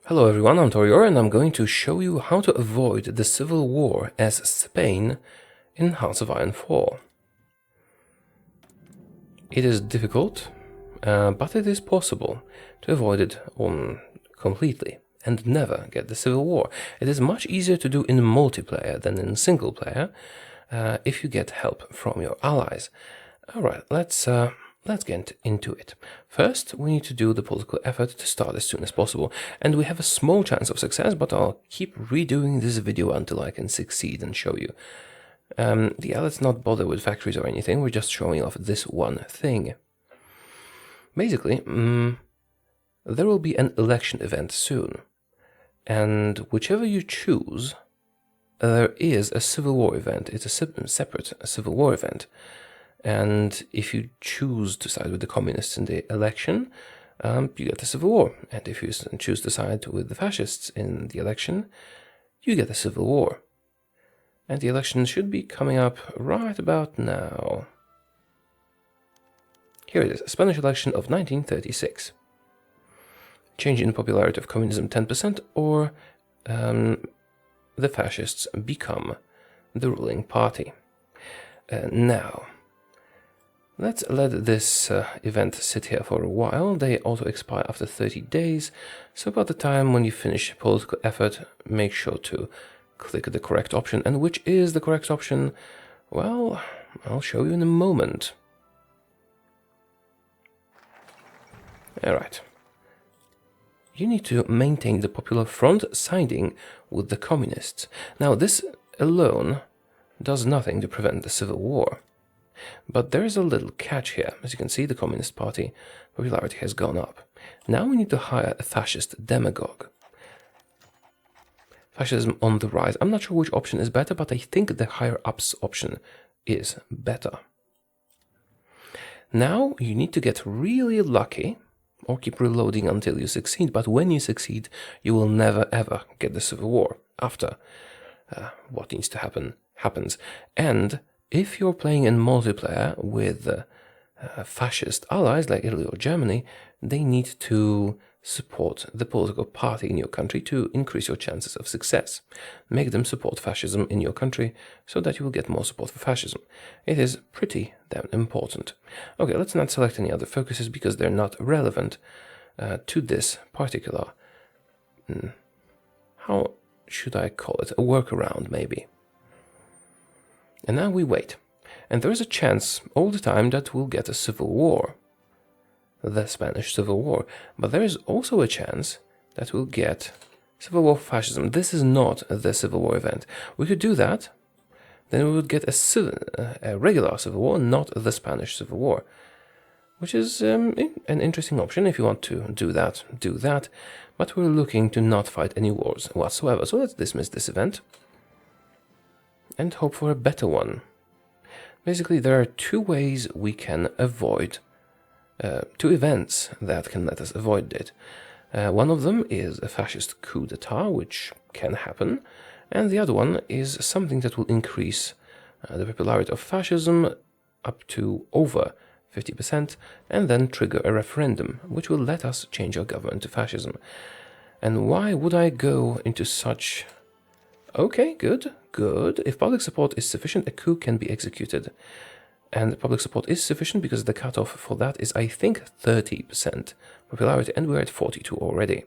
Hello everyone, I'm Taureor and I'm going to show you how to avoid the civil war as Spain in Hearts of Iron 4. It is difficult, but it is possible to avoid it completely and never get the civil war. It is much easier to do in multiplayer than in single player if you get help from your allies. Alright, let's get into it. First, we need to do the political effort to start as soon as possible, and we have a small chance of success, but I'll keep redoing this video until I can succeed and show you. Yeah, let's not bother with factories or anything, we're just showing off this one thing. Basically, there will be an election event soon, and whichever you choose, there is a civil war event. It's a separate civil war event. And if you choose to side with the communists in the election, you get a civil war. And if you choose to side with the fascists in the election, you get a civil war. And the election should be coming up right about now. Here it is, a Spanish election of 1936. Change in popularity of communism 10%, or the fascists become the ruling party. Now, let's let this event sit here for a while. They auto-expire after 30 days, so about the time when you finish political effort, make sure to click the correct option. And which is the correct option? Well, I'll show you in a moment. Alright. You need to maintain the Popular Front siding with the communists. Now, this alone does nothing to prevent the civil war. But there is a little catch here. As you can see, the Communist Party popularity has gone up. Now we need to hire a fascist demagogue. Fascism on the rise. I'm not sure which option is better, but I think the higher ups option is better. Now you need to get really lucky, or keep reloading until you succeed, but when you succeed, you will never ever get the civil war. After what needs to happen happens. And if you're playing in multiplayer with fascist allies like Italy or Germany, they need to support the political party in your country to increase your chances of success. Make them support fascism in your country so that you will get more support for fascism. It is pretty damn important. Okay, let's not select any other focuses because they're not relevant to this particular, how should I call it, a workaround maybe. And now we wait. And there is a chance all the time that we'll get a civil war. The Spanish Civil War. But there is also a chance that we'll get civil war fascism. This is not the civil war event. We could do that. Then we would get a regular civil war, not the Spanish Civil War. Which is an interesting option. If you want to do that. But we're looking to not fight any wars whatsoever. So let's dismiss this event and hope for a better one. Basically, there are two ways we can avoid, two events that can let us avoid it. One of them is a fascist coup d'etat, which can happen, and the other one is something that will increase the popularity of fascism up to over 50%, and then trigger a referendum, which will let us change our government to fascism. And why would I go into such... Okay, good. If public support is sufficient, a coup can be executed. And public support is sufficient because the cutoff for that is, I think, 30% popularity, and we're at 42 already.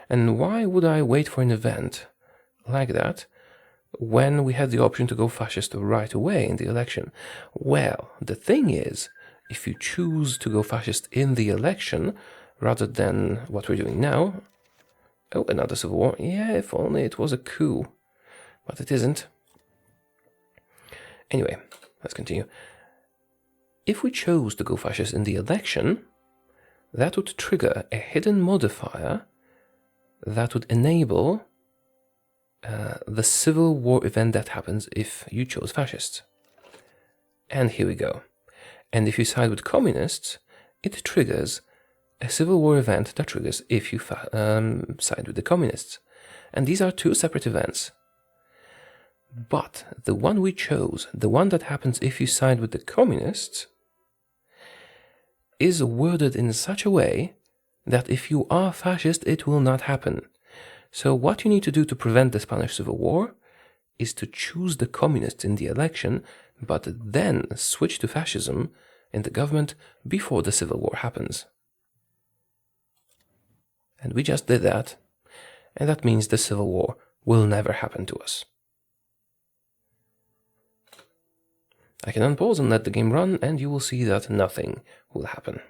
And why would I wait for an event like that when we had the option to go fascist right away in the election? Well, the thing is, if you choose to go fascist in the election rather than what we're doing now... Oh, another civil war. Yeah, if only it was a coup. But it isn't. Anyway, let's continue. If we chose to go fascist in the election, that would trigger a hidden modifier that would enable the civil war event that happens if you chose fascists. And here we go. And if you side with communists, it triggers a civil war event that triggers if you side with the communists. And these are two separate events. But the one we chose, the one that happens if you side with the communists, is worded in such a way that if you are fascist, it will not happen. So what you need to do to prevent the Spanish Civil War is to choose the communists in the election, but then switch to fascism in the government before the Civil War happens. And we just did that, and that means the Civil War will never happen to us. I can unpause and let the game run, and you will see that nothing will happen.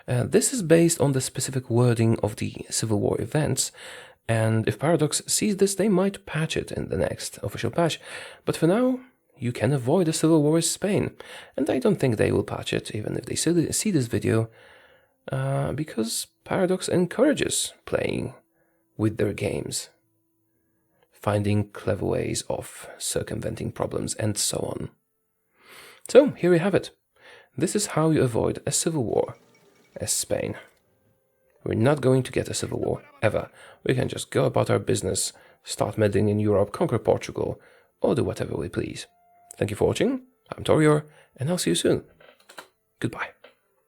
This is based on the specific wording of the Civil War events, and if Paradox sees this, they might patch it in the next official patch. But for now, you can avoid a Civil War with Spain, and I don't think they will patch it, even if they see this video, because Paradox encourages playing with their games, finding clever ways of circumventing problems, and so on. So, here we have it. This is how you avoid a civil war as Spain. We're not going to get a civil war, ever. We can just go about our business, start meddling in Europe, conquer Portugal, or do whatever we please. Thank you for watching. I'm Taureor, and I'll see you soon. Goodbye.